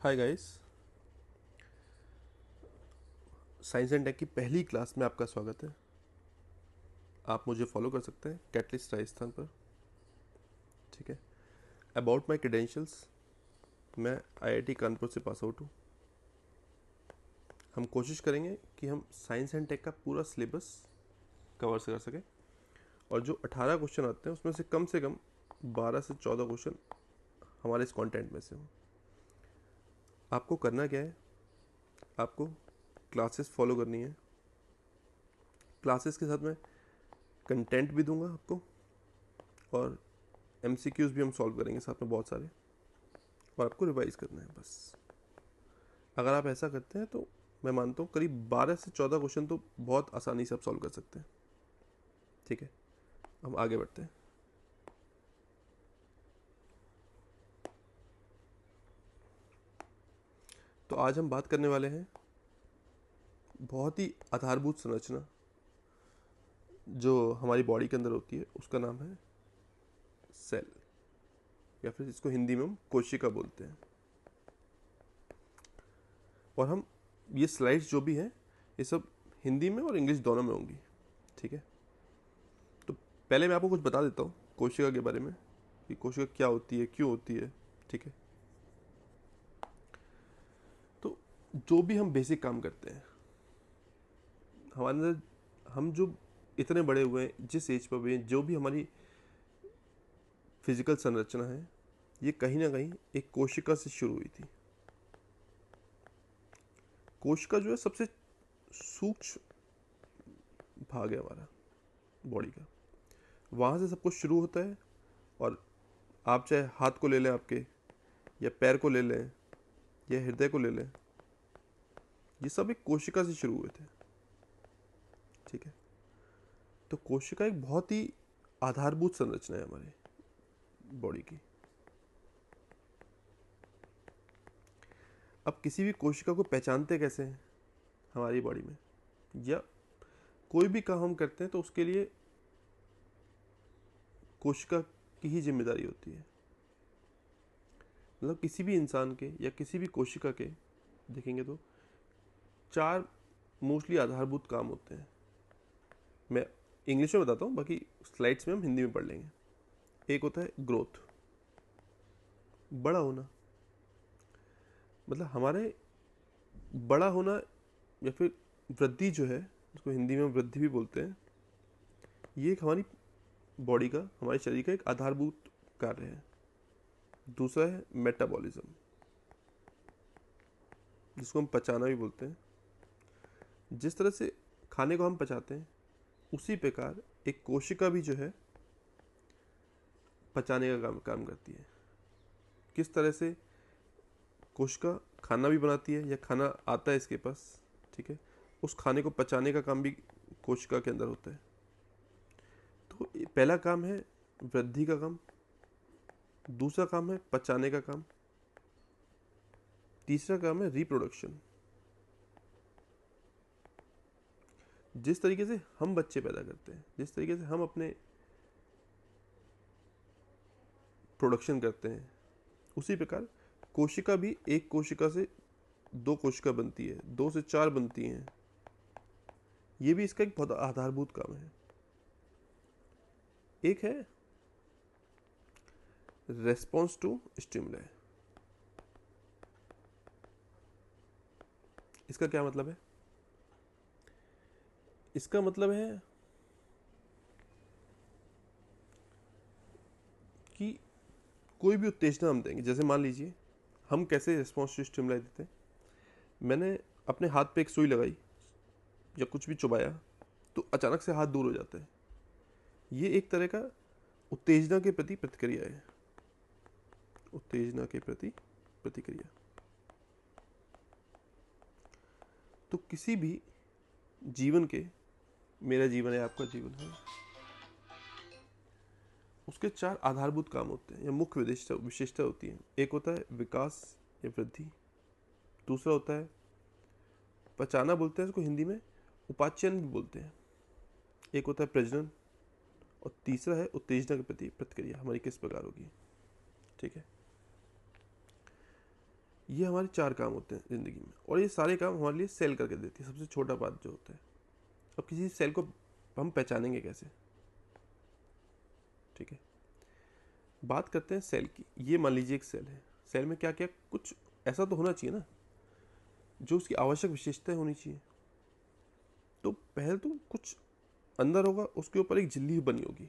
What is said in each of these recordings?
Hi guys. Science and tech की पहली class में आपका स्वागत है। आप मुझे फॉलो कर सकते हैं कैटलिस्ट राजस्थान पर। ठीक है। अबाउट माय क्रेडेंशियल्स, मैं आईआईटी कानपुर से पास आउट हूँ। हम कोशिश करेंगे कि हम साइंस एंड टेक का पूरा सिलेबस कवर कर सकें और जो 18 क्वेश्चन आते हैं उसमें से कम 12 से 14 क्वेश्चन हमारे इस कंटेंट में से हों। आपको करना क्या है, आपको क्लासेस फॉलो करनी है। क्लासेस के साथ मैं कंटेंट भी दूंगा आपको और एमसीक्यूज भी हम सॉल्व करेंगे साथ में बहुत सारे, और आपको रिवाइज करना है बस। अगर आप ऐसा करते हैं तो मैं मानता हूँ करीब 12 से 14 क्वेश्चन तो बहुत आसानी से आप सॉल्व कर सकते हैं। ठीक है, हम आगे बढ़ते हैं। तो आज हम बात करने वाले हैं बहुत ही आधारभूत संरचना जो हमारी बॉडी के अंदर होती है, उसका नाम है सेल, या फिर इसको हिंदी में हम कोशिका बोलते हैं। और हम ये स्लाइड्स जो भी हैं ये सब हिंदी में और इंग्लिश दोनों में होंगी। ठीक है, तो पहले मैं आपको कुछ बता देता हूँ कोशिका के बारे में कि कोशिका क्या होती है, क्यों होती है। ठीक है, तो जो भी हम बेसिक काम करते हैं हमारे अंदर, हम जो इतने बड़े हुए हैं, जिस एज पर भी हैं, जो भी हमारी फिजिकल संरचना है, ये कहीं ना कहीं एक कोशिका से शुरू हुई थी। कोशिका जो है सबसे सूक्ष्म भाग है हमारा बॉडी का, वहाँ से सब कुछ शुरू होता है। और आप चाहे हाथ को ले लें आपके, या पैर को ले लें, या हृदय को ले लें, ये सब एक कोशिका से शुरू हुए थे। ठीक है, तो कोशिका एक बहुत ही आधारभूत संरचना है हमारे बॉडी की। अब किसी भी कोशिका को पहचानते कैसे हैं हमारी बॉडी में, या कोई भी काम हम करते हैं तो उसके लिए कोशिका की ही जिम्मेदारी होती है। मतलब किसी भी इंसान के या किसी भी कोशिका के देखेंगे तो 4 मोस्टली आधारभूत काम होते हैं। मैं इंग्लिश में बताता हूँ, बाकी स्लाइड्स में हम हिंदी में पढ़ लेंगे। एक होता है ग्रोथ, बड़ा होना। मतलब हमारे बड़ा होना या फिर वृद्धि जो है, उसको हिंदी में वृद्धि भी बोलते हैं, ये एक हमारी बॉडी का, हमारे शरीर का एक आधारभूत कार्य है। दूसरा है मेटाबॉलिज्म, जिसको हम पचाना भी बोलते हैं। जिस तरह से खाने को हम पचाते हैं, उसी प्रकार एक कोशिका भी जो है पचाने का काम करती है। किस तरह से कोशिका खाना भी बनाती है, या खाना आता है इसके पास, ठीक है, उस खाने को पचाने का काम भी कोशिका के अंदर होता है। तो पहला काम है वृद्धि का काम, दूसरा काम है पचाने का काम, तीसरा काम है रिप्रोडक्शन। जिस तरीके से हम बच्चे पैदा करते हैं, जिस तरीके से हम अपने प्रोडक्शन करते हैं, उसी प्रकार कोशिका भी एक कोशिका से 2 कोशिका बनती है, 2 से 4 बनती हैं। ये भी इसका एक बहुत आधारभूत काम है। एक है रेस्पॉन्स टू स्टिमुलाई। इसका क्या मतलब है? इसका मतलब है कि कोई भी उत्तेजना हम देंगे, जैसे मान लीजिए हम कैसे रिस्पॉन्स टू स्टिमुलाई देते हैं। मैंने अपने हाथ पे एक सुई लगाई या कुछ भी चुबाया, तो अचानक से हाथ दूर हो जाता है। ये एक तरह का उत्तेजना के प्रति प्रतिक्रिया है। उत्तेजना के प्रति प्रतिक्रिया। तो किसी भी जीवन के, मेरा जीवन है, आपका जीवन है, उसके 4 आधारभूत काम होते हैं या मुख्य विशेषता होती है। एक होता है विकास या वृद्धि, दूसरा होता है पचाना बोलते हैं इसको हिंदी में, उपाचन भी बोलते हैं। एक होता है प्रजनन, और तीसरा है उत्तेजना के प्रति प्रतिक्रिया हमारी किस प्रकार होगी। ठीक है, ये हमारे 4 काम होते हैं ज़िंदगी में, और ये सारे काम हमारे लिए सेल करके देती है, सबसे छोटा बात जो होता है। अब किसी सेल को हम पहचानेंगे कैसे? ठीक है, बात करते हैं सेल की। ये मान लीजिए एक सेल है, सेल में क्या क्या कुछ ऐसा तो होना चाहिए ना जो उसकी आवश्यक विशेषताएं होनी चाहिए। तो पहले तो कुछ अंदर होगा, उसके ऊपर एक झिल्ली बनी होगी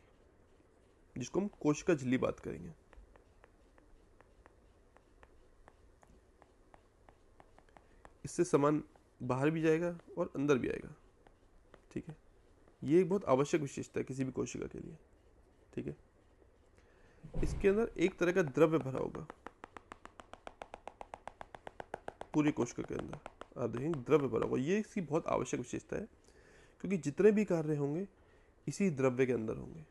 जिसको हम कोशिका झिल्ली बात करेंगे। इससे सामान बाहर भी जाएगा और अंदर भी आएगा। ठीक है, ये एक बहुत आवश्यक विशेषता है किसी भी कोशिका के लिए। ठीक है, इसके अंदर एक तरह का द्रव्य भरा होगा, पूरी कोशिका के अंदर आप देखेंगे द्रव्य भरा होगा। ये इसकी बहुत आवश्यक विशेषता है, क्योंकि जितने भी कार्य होंगे इसी द्रव्य के अंदर होंगे।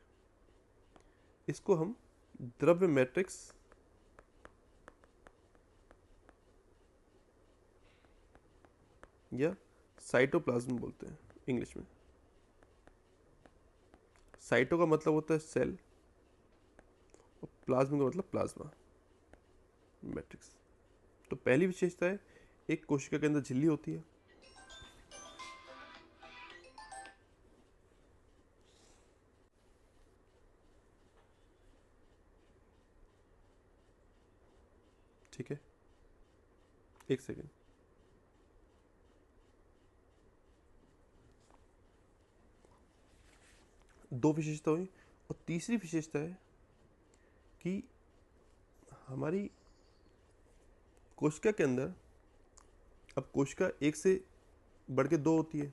इसको हम द्रव्य मैट्रिक्स या साइटोप्लाज्म बोलते हैं इंग्लिश में। साइटो का मतलब होता है सेल, और प्लाज्म का मतलब प्लाज्मा मैट्रिक्स। तो पहली विशेषता है, एक कोशिका के अंदर झिल्ली होती है। ठीक है, एक सेकेंड। दो विशेषता हुई, और तीसरी विशेषता है कि हमारी कोशिका के अंदर, अब कोशिका एक से बढ़ के 2 होती है,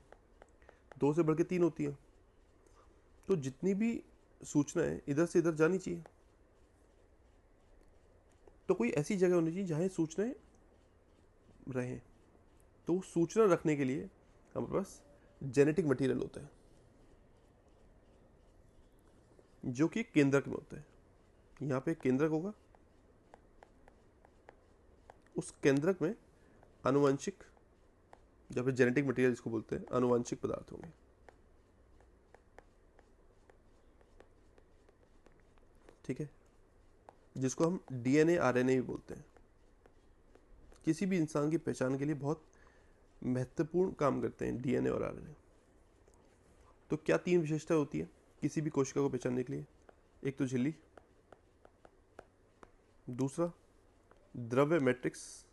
2 से बढ़ के 3 होती है। तो जितनी भी सूचनाएं इधर से इधर जानी चाहिए, तो कोई ऐसी जगह होनी चाहिए जहाँ ये सूचनाएं रहें। तो सूचना रखने के लिए हमारे पास जेनेटिक मटेरियल होता है, जो कि केंद्रक में होता है। यहाँ पे एक केंद्रक होगा, उस केंद्रक में आनुवंशिक, या फिर जेनेटिक मटेरियल जिसको बोलते हैं, आनुवंशिक पदार्थ होंगे। ठीक है, जिसको हम डीएनए आरएनए भी बोलते हैं। किसी भी इंसान की पहचान के लिए बहुत महत्वपूर्ण काम करते हैं डीएनए और आरएनए। तो क्या 3 विशेषता होती है किसी भी कोशिका को पहचानने के लिए? एक तो झिल्ली, दूसरा द्रव्य मैट्रिक्स,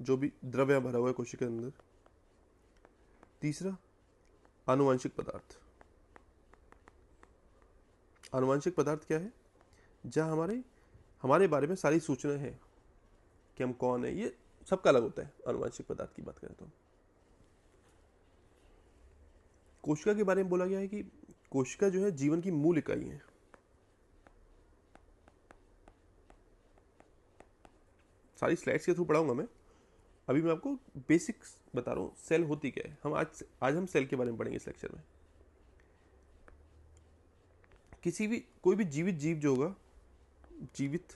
जो भी द्रव्य भरा हुआ है कोशिका के अंदर, तीसरा आनुवंशिक पदार्थ। आनुवंशिक पदार्थ क्या है? जहाँ हमारे हमारे बारे में सारी सूचना है कि हम कौन है, ये सबका अलग होता है। आनुवंशिक पदार्थ की बात करें तो कोशिका के बारे में बोला गया है कि कोशिका जो है जीवन की मूल इकाई है। सारी स्लाइड्स के थ्रू पढ़ाऊंगा मैं, अभी मैं आपको बेसिक्स बता रहा हूँ सेल होती क्या है। हम आज हम सेल के बारे में पढ़ेंगे इस लेक्चर में। किसी भी कोई भी जीवित जीव जो होगा, जीवित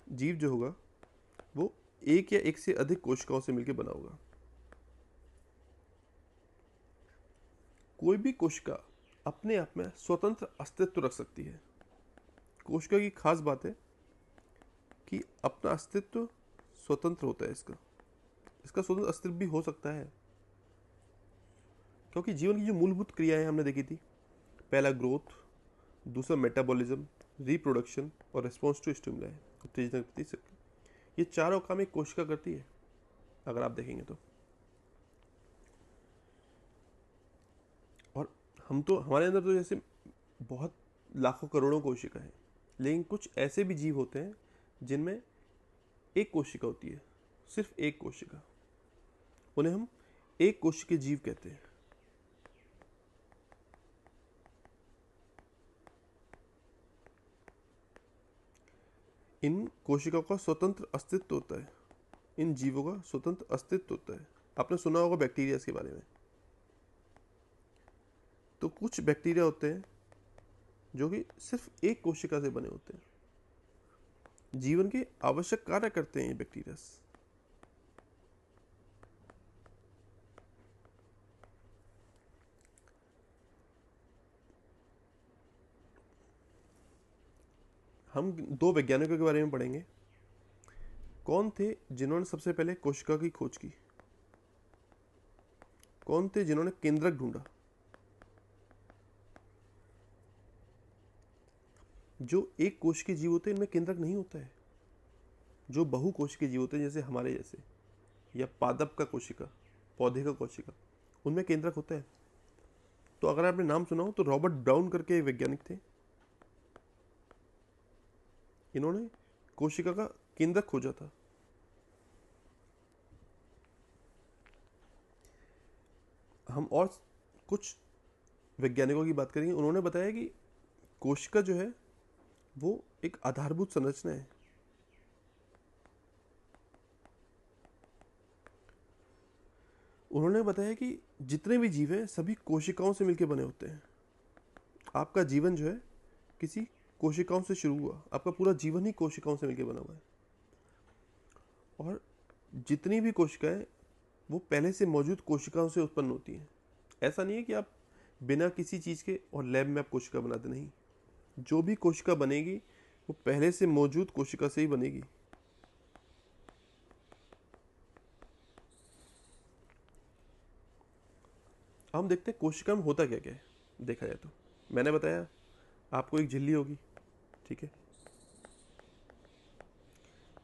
जीव जो होगा वो एक या एक से अधिक कोशिकाओं से मिलकर बना होगा। कोई भी कोशिका अपने आप में स्वतंत्र अस्तित्व रख सकती है। कोशिका की खास बात है कि अपना अस्तित्व स्वतंत्र होता है। इसका इसका स्वतंत्र अस्तित्व भी हो सकता है, क्योंकि जीवन की जो मूलभूत क्रियाएं हमने देखी थी, पहला ग्रोथ, दूसरा मेटाबॉलिज्म, रिप्रोडक्शन और रिस्पॉन्स टू स्टिमुलाई, उत्तेजना करती है, ये चारों काम एक कोशिका करती है अगर आप देखेंगे तो। और हम तो हमारे अंदर तो जैसे बहुत लाखों करोड़ों कोशिका हैं, लेकिन कुछ ऐसे भी जीव होते हैं जिनमें एक कोशिका होती है, सिर्फ एक कोशिका। उन्हें हम एक कोशिकीय जीव कहते हैं। इन कोशिकाओं का स्वतंत्र अस्तित्व होता है, इन जीवों का स्वतंत्र अस्तित्व होता है। आपने सुना होगा बैक्टीरिया के बारे में। तो कुछ बैक्टीरिया होते हैं जो कि सिर्फ एक कोशिका से बने होते हैं, जीवन के आवश्यक कार्य करते हैं ये बैक्टीरिया। हम 2 वैज्ञानिकों के बारे में पढ़ेंगे। कौन थे जिन्होंने सबसे पहले कोशिका की खोज की? कौन थे जिन्होंने केंद्रक ढूंढा? जो एक कोश के जीव होते हैं इनमें केंद्रक नहीं होता है। जो बहुकोश के जीव होते हैं जैसे हमारे जैसे, या पादप का कोशिका, पौधे का कोशिका, उनमें केंद्रक होता है। तो अगर आपने नाम सुना हो तो रॉबर्ट ब्राउन करके वैज्ञानिक थे, इन्होंने कोशिका का केंद्रक खोजा था। हम और कुछ वैज्ञानिकों की बात करेंगे। उन्होंने बताया कि कोशिका जो है वो एक आधारभूत संरचना है। उन्होंने बताया कि जितने भी जीव हैं सभी कोशिकाओं से मिलकर बने होते हैं। आपका जीवन जो है किसी कोशिकाओं से शुरू हुआ, आपका पूरा जीवन ही कोशिकाओं से मिलकर बना हुआ है। और जितनी भी कोशिकाएं वो पहले से मौजूद कोशिकाओं से उत्पन्न होती हैं। ऐसा नहीं है कि आप बिना किसी चीज़ के और लैब में आप कोशिका बना दे, नहीं। जो भी कोशिका बनेगी वो पहले से मौजूद कोशिका से ही बनेगी। हम देखते हैं कोशिका में होता क्या क्या है। देखा जाए तो मैंने बताया आपको एक झिल्ली होगी, ठीक है।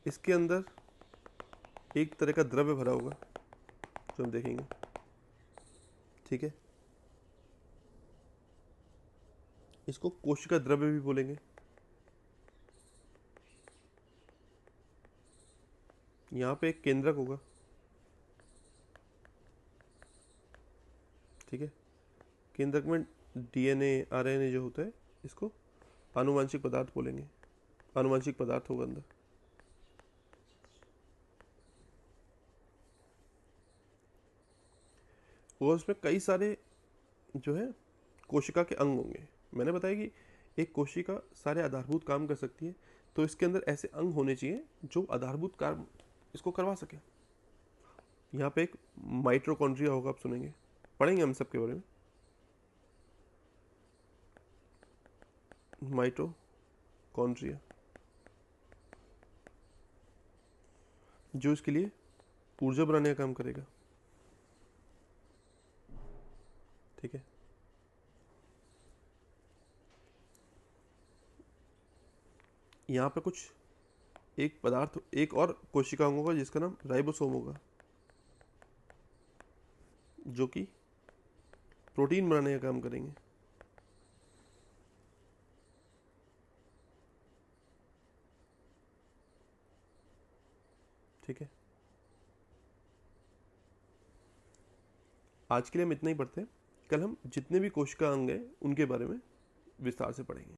इसके अंदर एक तरह का द्रव्य भरा होगा जो हम देखेंगे, ठीक है। इसको कोशिका द्रव्य भी बोलेंगे। यहाँ पे एक केंद्रक होगा, ठीक है। केंद्रक में डीएनए आरएनए जो होता है इसको आनुवांशिक पदार्थ बोलेंगे। आनुवांशिक पदार्थ होगा अंदर। और उसमें कई सारे जो है कोशिका के अंग होंगे। मैंने बताया कि एक कोशिका सारे आधारभूत काम कर सकती है, तो इसके अंदर ऐसे अंग होने चाहिए जो आधारभूत काम इसको करवा सके। यहाँ पे एक माइटोकॉन्ड्रिया होगा, आप सुनेंगे, पढ़ेंगे हम सबके बारे में। माइटोकॉन्ड्रिया जो इसके लिए ऊर्जा बनाने का काम करेगा, ठीक है। यहाँ पे कुछ एक पदार्थ, एक और कोशिका अंग होगा जिसका नाम राइबोसोम होगा, जो कि प्रोटीन बनाने का काम करेंगे, ठीक है। आज के लिए हम इतना ही पढ़ते हैं। कल हम जितने भी कोशिका अंग हैं उनके बारे में विस्तार से पढ़ेंगे।